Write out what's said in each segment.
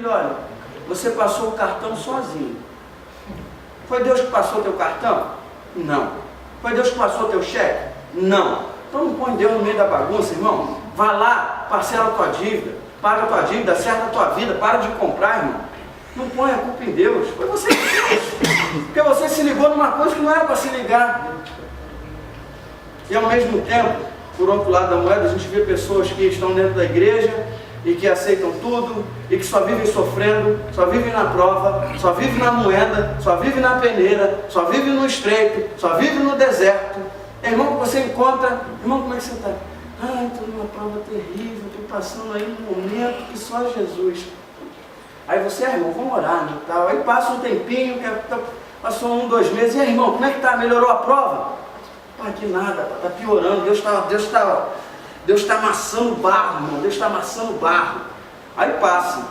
filho, olha, você passou o cartão sozinho. Foi Deus que passou o teu cartão? Não. Foi Deus que passou o teu cheque? Não. Então não põe Deus no meio da bagunça, irmão. Vai lá, parcela a tua dívida, paga a tua dívida, acerta a tua vida, para de comprar, irmão. Não põe a culpa em Deus. Foi você que fez. Porque você se ligou numa coisa que não era para se ligar. E ao mesmo tempo, por outro lado da moeda, a gente vê pessoas que estão dentro da igreja e que aceitam tudo, e que só vivem sofrendo, só vivem na prova, só vivem na moeda, só vivem na peneira, só vivem no estreito, só vivem no deserto. Irmão, você encontra, irmão, como é que você está? Ah, estou numa prova terrível, estou passando aí um momento que só Jesus. Aí você, irmão, vamos orar, né, tal. Aí passa um tempinho, passou 1, 2 meses, e aí, irmão, como é que está? Melhorou a prova? Pá, que nada, está piorando, Deus está amassando barro, irmão. Deus está amassando barro. Aí passa.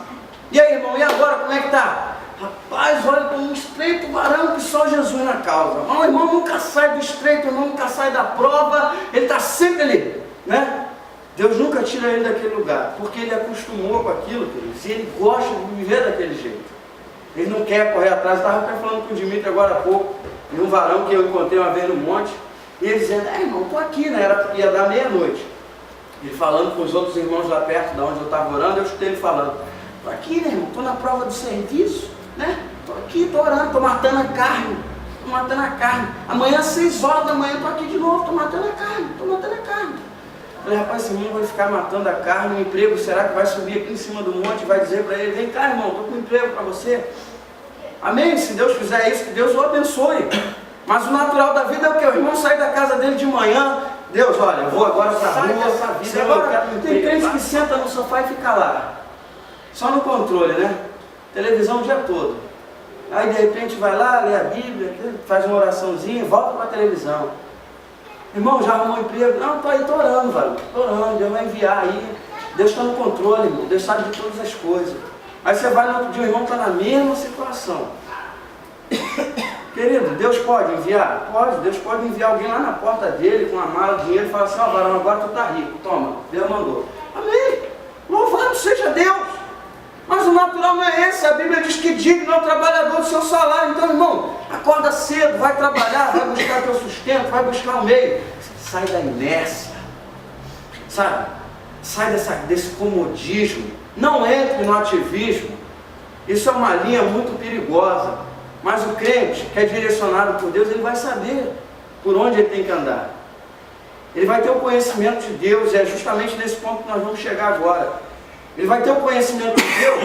E aí, irmão, e agora como é que está? Rapaz, olha, estou num estreito varão que só Jesus na causa. Mas o irmão nunca sai do estreito, o irmão nunca sai da prova. Ele está sempre ali, né? Deus nunca tira ele daquele lugar, porque ele acostumou com aquilo, queridos, e ele gosta de viver daquele jeito. Ele não quer correr atrás. Eu estava até falando com o Dimitri agora há pouco, de um varão que eu encontrei uma vez no monte, e ele dizendo, irmão, estou aqui, né? Ia dar meia-noite. Ele falando com os outros irmãos lá perto de onde eu estava orando, eu escutei ele falando, estou aqui, né, irmão, estou na prova do serviço, né? Estou aqui, estou orando, estou matando a carne, amanhã às 6 horas da manhã estou aqui de novo, estou matando a carne. Eu falei, rapaz, esse menino vai ficar matando a carne, o emprego, será que vai subir aqui em cima do monte e vai dizer para ele, vem cá, irmão, estou com um emprego para você. Amém? Se Deus fizer isso, que Deus o abençoe. Mas o natural da vida é o que? O irmão sair da casa dele de manhã, Deus, olha, eu vou agora para a rua, essa vida. Agora, tem crente que senta no sofá e fica lá, só no controle, né? Televisão o dia todo. Aí de repente vai lá, lê a Bíblia, faz uma oraçãozinha e volta para a televisão. Irmão, já arrumou um emprego? Não, estou aí, estou orando, velho. Estou orando, Deus vai enviar aí. Deus está no controle, irmão. Deus sabe de todas as coisas. Aí você vai no outro dia, o irmão está na mesma situação. Querido, Deus pode enviar? Pode. Deus pode enviar alguém lá na porta dele com uma mala de dinheiro e falar assim, ó, varão, agora tu está rico. Toma, Deus mandou. Amém. Louvado seja Deus. Mas o natural não é esse. A Bíblia diz que digno é o trabalhador do seu salário. Então, irmão, acorda cedo, vai trabalhar, vai buscar teu sustento, vai buscar o meio. Sai da inércia, sabe? Sai desse comodismo. Não entre no ativismo. Isso é uma linha muito perigosa. Mas o crente que é direcionado por Deus, ele vai saber por onde ele tem que andar. Ele vai ter o conhecimento de Deus, e é justamente nesse ponto que nós vamos chegar agora. Ele vai ter o conhecimento de Deus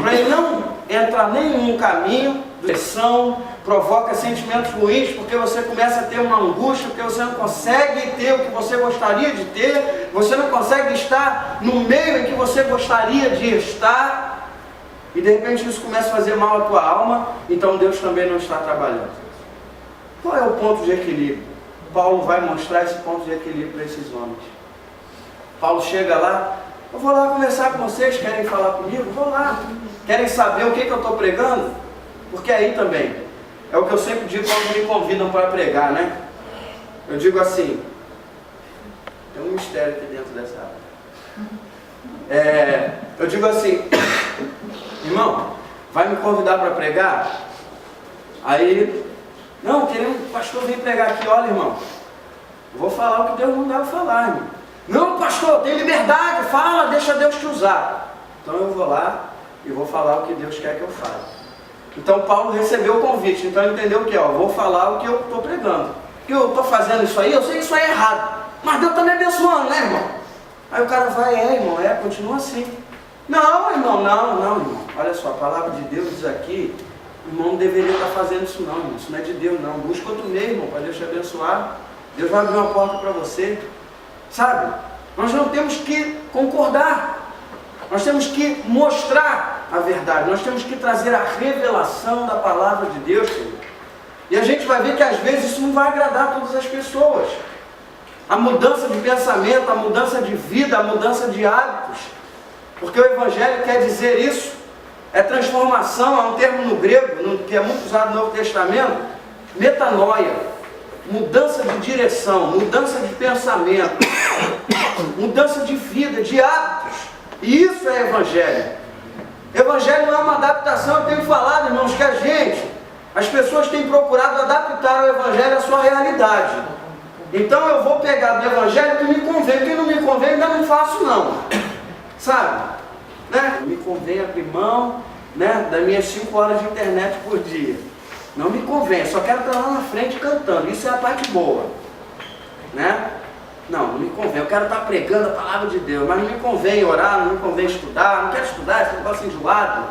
para ele não entrar nem em um caminho de pressão, provoca sentimentos ruins, porque você começa a ter uma angústia, porque você não consegue ter o que você gostaria de ter, você não consegue estar no meio em que você gostaria de estar, e de repente isso começa a fazer mal à tua alma, então Deus também não está trabalhando. Qual é o ponto de equilíbrio? Paulo vai mostrar esse ponto de equilíbrio para esses homens. Paulo chega lá, eu vou lá conversar com vocês, querem falar comigo? Vou lá. Querem saber o que eu estou pregando? Porque aí também, é o que eu sempre digo quando me convidam para pregar, né? Eu digo assim, tem um mistério aqui dentro dessa área. Eu digo assim, irmão, vai me convidar para pregar? Aí, não, queremos, o pastor vir pregar aqui, olha, irmão, eu vou falar o que Deus mandar eu falar, irmão. Não, pastor, tem liberdade, fala, deixa Deus te usar. Então eu vou lá e vou falar o que Deus quer que eu fale. Então Paulo recebeu o convite, então ele entendeu o que? Vou falar o que eu estou pregando. Que eu estou fazendo isso aí, eu sei que isso aí é errado, mas Deus está me abençoando, né, irmão? Aí o cara vai, irmão, continua assim. Não, irmão, não, irmão. Olha só, a palavra de Deus diz aqui, o irmão não deveria estar fazendo isso não, irmão. Isso não é de Deus não. Busca outro meio, irmão, para Deus te abençoar. Deus vai abrir uma porta para você. Sabe? Nós não temos que concordar. Nós temos que mostrar a verdade. Nós temos que trazer a revelação da palavra de Deus, querido. E a gente vai ver que às vezes isso não vai agradar todas as pessoas. A mudança de pensamento, a mudança de vida, a mudança de hábitos. Porque o Evangelho quer dizer isso. É transformação, é um termo no grego, que é muito usado no Novo Testamento. Metanoia. Mudança de direção, mudança de pensamento, mudança de vida, de hábitos. E isso é Evangelho. Evangelho não uma adaptação. Eu tenho falado, irmãos, que as pessoas têm procurado adaptar o Evangelho à sua realidade. Então eu vou pegar do Evangelho que me convém, que não me convém, ainda não faço não. Sabe? Né? Me convém abrir mão, né, das minhas 5 horas de internet por dia. Não me convém, só quero estar lá na frente cantando. Isso é a parte boa. Né? Não me convém, eu quero estar pregando a palavra de Deus, mas não me convém orar, não me convém estudar, não quero estudar, esse negócio enjoado.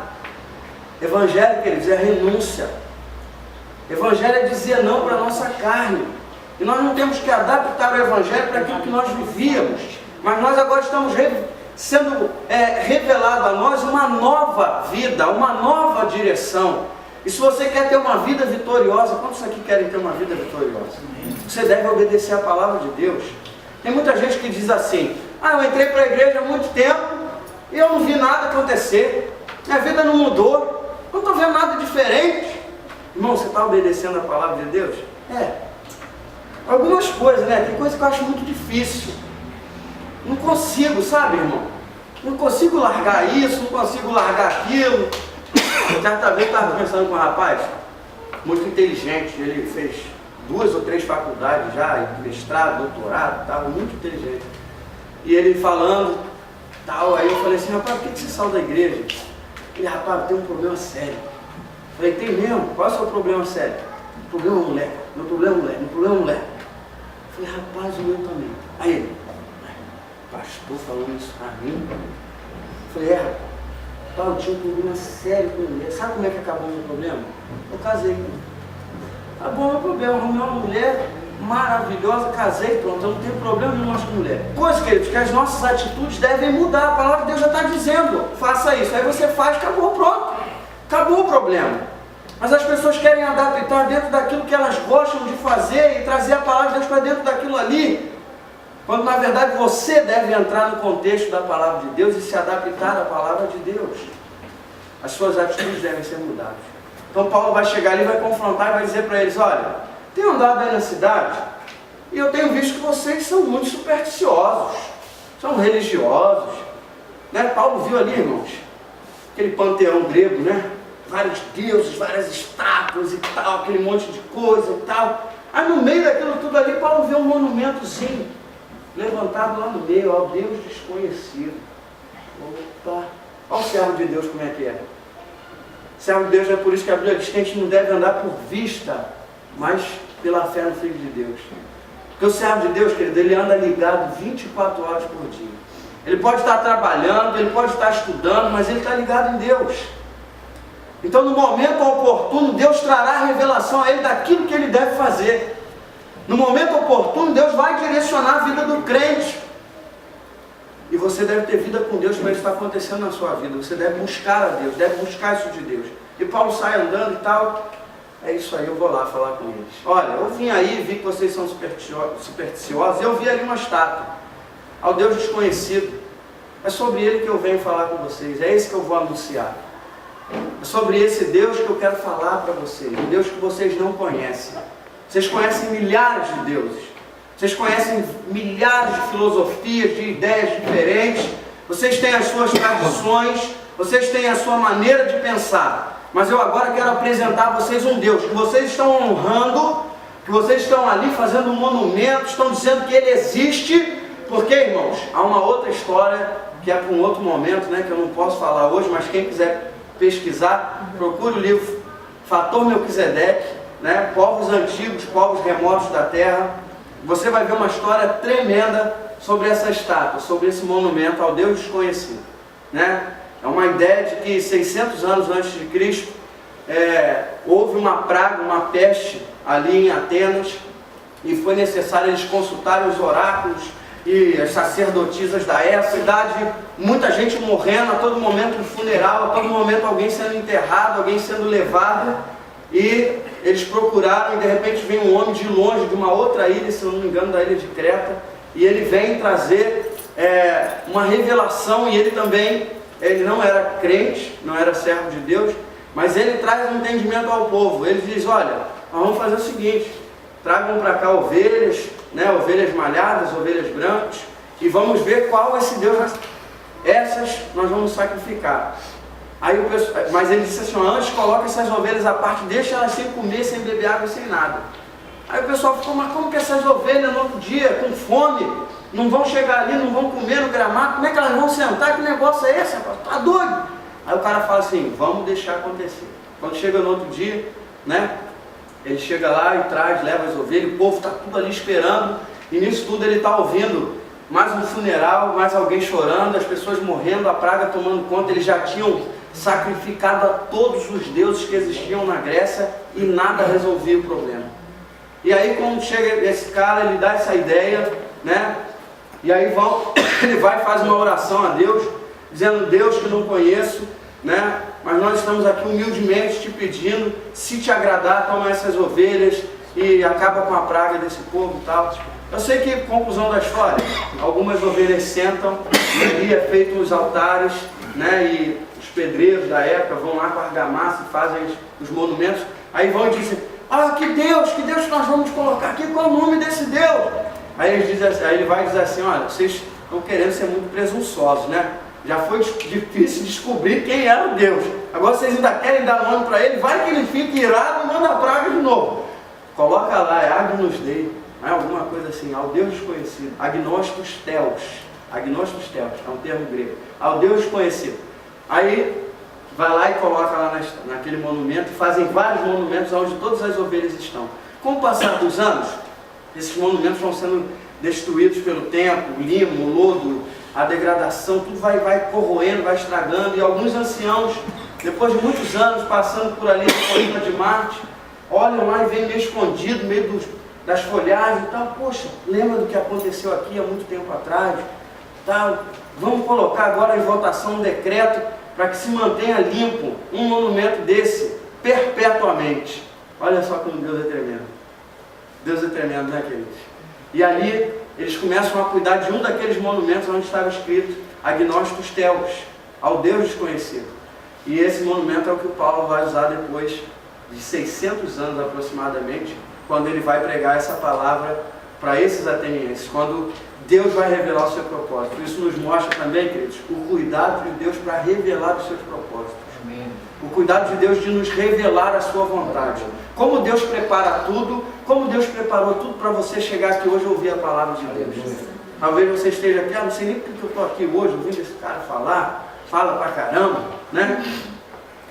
Evangelho, queridos, é renúncia. Evangelho é dizer não para a nossa carne. E nós não temos que adaptar o Evangelho para aquilo que nós vivíamos, mas nós agora estamos sendo revelado a nós uma nova vida, uma nova direção. E se você quer ter uma vida vitoriosa, quantos aqui querem ter uma vida vitoriosa? Você deve obedecer a palavra de Deus. Tem muita gente que diz assim: eu entrei para a igreja há muito tempo e eu não vi nada acontecer, minha vida não mudou, não estou vendo nada diferente. Irmão, você está obedecendo a palavra de Deus? Algumas coisas, né? Tem coisa que eu acho muito difícil. Não consigo, sabe, irmão? Não consigo largar isso, não consigo largar aquilo. Certa vez eu estava conversando com um rapaz muito inteligente. Ele fez 2 ou 3 faculdades já, mestrado, doutorado, estava muito inteligente. E ele falando, tal, aí eu falei assim: rapaz, por que você saiu da igreja? Ele: rapaz, eu tenho um problema sério. Eu falei: tem mesmo? Qual é o seu problema sério? O problema é mulher, meu problema é mulher, meu problema é mulher. Eu falei: rapaz, o meu também. Aí ele: pastor falando isso pra mim? Eu falei: rapaz, eu tinha um problema sério com mulher. Sabe como é que acabou o meu problema? Eu casei. Acabou o meu problema, arrumei uma mulher maravilhosa, casei, pronto, eu não tenho problema nenhum mais com mulher. Coisa, queridos, que as nossas atitudes devem mudar. A palavra de Deus já está dizendo: faça isso. Aí você faz, acabou, pronto. Acabou o problema. Mas as pessoas querem adaptar dentro daquilo que elas gostam de fazer e trazer a palavra de Deus para dentro daquilo ali, quando na verdade você deve entrar no contexto da palavra de Deus e se adaptar à palavra de Deus. As suas atitudes devem ser mudadas. Então Paulo vai chegar ali, vai confrontar e vai dizer para eles: olha, tenho andado aí na cidade e eu tenho visto que vocês são muito supersticiosos, são religiosos. Né? Paulo viu ali, irmãos, aquele panteão grego, né? Vários deuses, várias estátuas e tal, aquele monte de coisa e tal. Aí no meio daquilo tudo ali, Paulo vê um monumentozinho levantado lá no meio, ó, Deus desconhecido. Opa! Olha o servo de Deus como é que é. Servo de Deus, é por isso que a Bíblia diz que a gente não deve andar por vista, mas pela fé no Filho de Deus. Porque o servo de Deus, querido, ele anda ligado 24 horas por dia. Ele pode estar trabalhando, ele pode estar estudando, mas ele está ligado em Deus. Então no momento oportuno, Deus trará a revelação a ele daquilo que ele deve fazer. No momento oportuno, Deus vai direcionar a vida do crente. E você deve ter vida com Deus para isso estar acontecendo na sua vida. Você deve buscar a Deus, deve buscar isso de Deus. E Paulo sai andando e tal. É isso aí, eu vou lá falar com eles. Olha, eu vim aí, vi que vocês são supersticiosos. Eu vi ali uma estátua ao Deus desconhecido. É sobre ele que eu venho falar com vocês. É esse que eu vou anunciar. É sobre esse Deus que eu quero falar para vocês. Um Deus que vocês não conhecem. Vocês conhecem milhares de deuses. Vocês conhecem milhares de filosofias, de ideias diferentes. Vocês têm as suas tradições. Vocês têm a sua maneira de pensar. Mas eu agora quero apresentar a vocês um Deus que vocês estão honrando, que vocês estão ali fazendo um monumento, estão dizendo que Ele existe. Porque, irmãos, há uma outra história que é para um outro momento, né, que eu não posso falar hoje, mas quem quiser pesquisar, procure o livro Fator Melquisedeque, né, povos antigos, povos remotos da terra. Você vai ver uma história tremenda sobre essa estátua, sobre esse monumento ao Deus desconhecido, né? É uma ideia de que 600 anos antes de Cristo houve uma praga, uma peste ali em Atenas, e foi necessário eles consultarem os oráculos e as sacerdotisas da época, cidade, muita gente morrendo a todo momento no funeral, a todo momento alguém sendo enterrado, alguém sendo levado. E eles procuraram e de repente vem um homem de longe, de uma outra ilha, se eu não me engano da ilha de Creta, e ele vem trazer uma revelação. E ele também, ele não era crente, não era servo de Deus, mas ele traz um entendimento ao povo. Ele diz: olha, nós vamos fazer o seguinte, tragam para cá ovelhas, né, ovelhas malhadas, ovelhas brancas, e vamos ver qual esse Deus, essas nós vamos sacrificar. Aí o pessoal, mas ele disse assim, antes coloca essas ovelhas à parte, deixa elas sem comer, sem beber água, sem nada. Aí o pessoal ficou, mas como que essas ovelhas no outro dia, com fome, não vão chegar ali, não vão comer no gramado, como é que elas vão sentar? Que negócio é esse, rapaz? Tá doido? Aí o cara fala assim, vamos deixar acontecer. Quando chega no outro dia, né, ele chega lá e traz, leva as ovelhas, o povo está tudo ali esperando, e nisso tudo ele está ouvindo mais um funeral, mais alguém chorando, as pessoas morrendo, a praga tomando conta. Eles já tinham sacrificado a todos os deuses que existiam na Grécia e nada resolvia o problema. E aí quando chega esse cara, ele dá essa ideia, né? E aí ele vai e faz uma oração a Deus, dizendo, Deus que não conheço, né? Mas nós estamos aqui humildemente te pedindo, se te agradar, toma essas ovelhas e acaba com a praga desse povo e tal. Eu sei que, conclusão da história, algumas ovelhas sentam, e ali é feito os altares, né? E os pedreiros da época vão lá com a argamassa e fazem os monumentos. Aí vão e dizem, que Deus que nós vamos colocar aqui, qual o nome desse Deus? Aí ele vai dizer assim, olha, vocês estão querendo ser muito presunçosos, né? Já foi difícil descobrir quem era o Deus. Agora vocês ainda querem dar nome para ele, vai que ele fique irado e manda a praga de novo. Coloca lá, é Agnus Dei, alguma coisa assim, ao Deus desconhecido, Agnostos Theos, é um termo grego, ao Deus desconhecido. Aí vai lá e coloca lá naquele monumento, e fazem vários monumentos onde todas as ovelhas estão. Com o passar dos anos, esses monumentos vão sendo destruídos pelo tempo, o limo, o lodo, a degradação, tudo vai corroendo, vai estragando, e alguns anciãos, depois de muitos anos passando por ali na colina de Marte, olham lá e veem meio escondido, no meio das folhagens e tal, poxa, lembra do que aconteceu aqui há muito tempo atrás, tal, vamos colocar agora em votação um decreto para que se mantenha limpo um monumento desse perpetuamente. Olha só como Deus é tremendo. Deus é tremendo, né, queridos? E ali eles começam a cuidar de um daqueles monumentos onde estava escrito Agnostos Theos, ao Deus desconhecido. E esse monumento é o que o Paulo vai usar depois de 600 anos aproximadamente, quando ele vai pregar essa palavra para esses atenienses, quando Deus vai revelar o seu propósito. Isso nos mostra também, queridos, o cuidado de Deus para revelar os seus propósitos. Amém. O cuidado de Deus de nos revelar a sua vontade. Como Deus prepara tudo, como Deus preparou tudo para você chegar aqui hoje e ouvir a palavra de Deus. Talvez você esteja aqui, não sei nem porque eu estou aqui hoje, ouvindo esse cara fala pra caramba, né?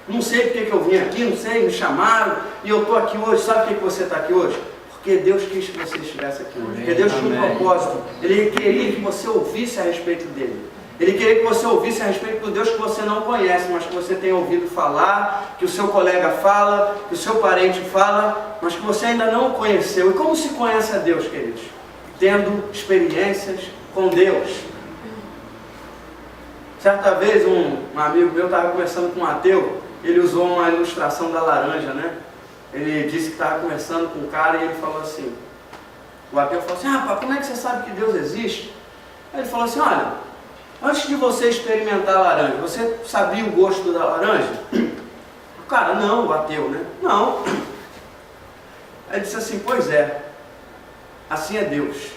Não sei porque que eu vim aqui, não sei, me chamaram e eu estou aqui hoje. Sabe por que você está aqui hoje? Porque Deus quis que você estivesse aqui hoje. Porque Deus tinha um propósito. Ele queria que você ouvisse a respeito dele. Ele queria que você ouvisse a respeito do Deus que você não conhece, mas que você tem ouvido falar, que o seu colega fala, que o seu parente fala, mas que você ainda não conheceu. E como se conhece a Deus, queridos? Tendo experiências com Deus. Certa vez um amigo meu estava conversando com um ateu, ele usou uma ilustração da laranja, né? Ele disse que estava conversando com um cara e ele falou assim, o ateu falou assim, rapaz, como é que você sabe que Deus existe? Aí ele falou assim, olha, antes de você experimentar a laranja, você sabia o gosto da laranja? O cara, não, o ateu, né? Não. Aí ele disse assim, pois é, assim é Deus.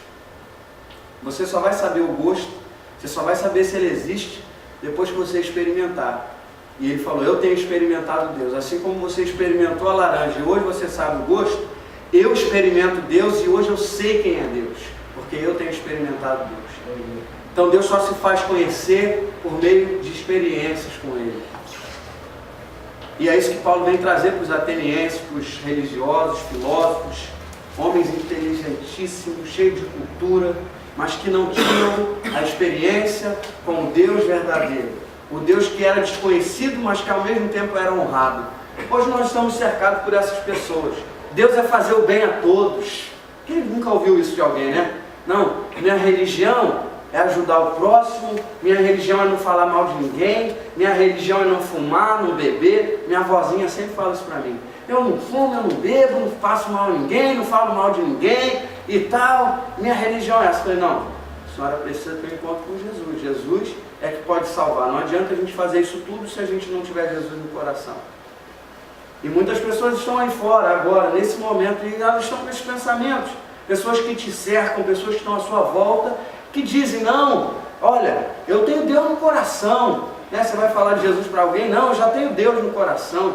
Você só vai saber o gosto, você só vai saber se ele existe depois que você experimentar. E ele falou, eu tenho experimentado Deus, assim como você experimentou a laranja e hoje você sabe o gosto, eu experimento Deus e hoje eu sei quem é Deus, porque eu tenho experimentado Deus. Então Deus só se faz conhecer por meio de experiências com Ele. E é isso que Paulo vem trazer para os atenienses, para os religiosos, filósofos, homens inteligentíssimos, cheios de cultura, mas que não tinham a experiência com o Deus verdadeiro. O Deus que era desconhecido, mas que ao mesmo tempo era honrado. Hoje nós estamos cercados por essas pessoas. Deus é fazer o bem a todos. Quem nunca ouviu isso de alguém, né? Não, minha religião é ajudar o próximo, minha religião é não falar mal de ninguém, minha religião é não fumar, não beber. Minha avózinha sempre fala isso para mim. Eu não fumo, eu não bebo, não faço mal a ninguém, não falo mal de ninguém e tal. Minha religião é essa. Eu falei, não, a senhora precisa ter um encontro com Jesus. Jesus é que pode salvar. Não adianta a gente fazer isso tudo se a gente não tiver Jesus no coração. E muitas pessoas estão aí fora agora, nesse momento, e elas estão com esses pensamentos. Pessoas que te cercam, pessoas que estão à sua volta, que dizem, não, olha, eu tenho Deus no coração, né? Você vai falar de Jesus para alguém, não, eu já tenho Deus no coração.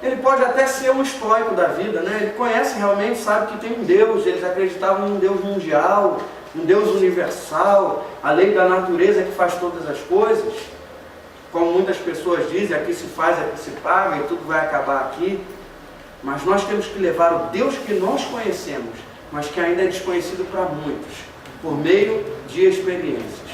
Ele pode até ser um estoico da vida, né? Ele conhece realmente, sabe que tem um Deus, eles acreditavam num Deus mundial, um Deus universal, a lei da natureza que faz todas as coisas. Como muitas pessoas dizem, aqui se faz, aqui se paga e tudo vai acabar aqui. Mas nós temos que levar o Deus que nós conhecemos, mas que ainda é desconhecido para muitos, por meio de experiências,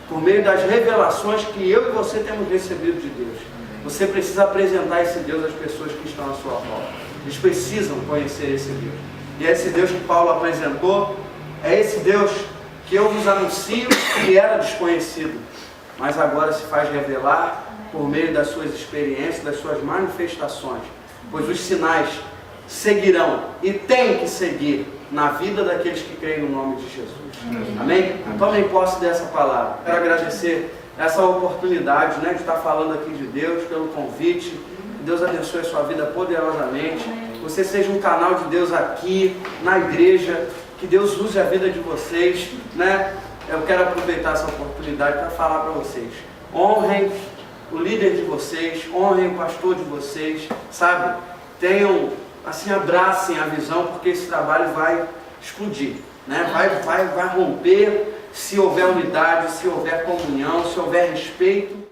por meio das revelações que eu e você temos recebido de Deus. Você precisa apresentar esse Deus às pessoas que estão à sua volta. Eles precisam conhecer esse Deus. E é esse Deus que Paulo apresentou, é esse Deus que eu vos anuncio que era desconhecido, mas agora se faz revelar por meio das suas experiências, das suas manifestações, pois os sinais seguirão e têm que seguir na vida daqueles que creem no nome de Jesus. Amém? Tomem posse dessa palavra. Quero agradecer essa oportunidade, né, de estar falando aqui de Deus, pelo convite. Que Deus abençoe a sua vida poderosamente. Você seja um canal de Deus aqui, na igreja. Que Deus use a vida de vocês, né? Eu quero aproveitar essa oportunidade para falar para vocês. Honrem o líder de vocês, honrem o pastor de vocês, sabe? Tenham, assim, abracem a visão, porque esse trabalho vai explodir, né? Vai romper, se houver unidade, se houver comunhão, se houver respeito.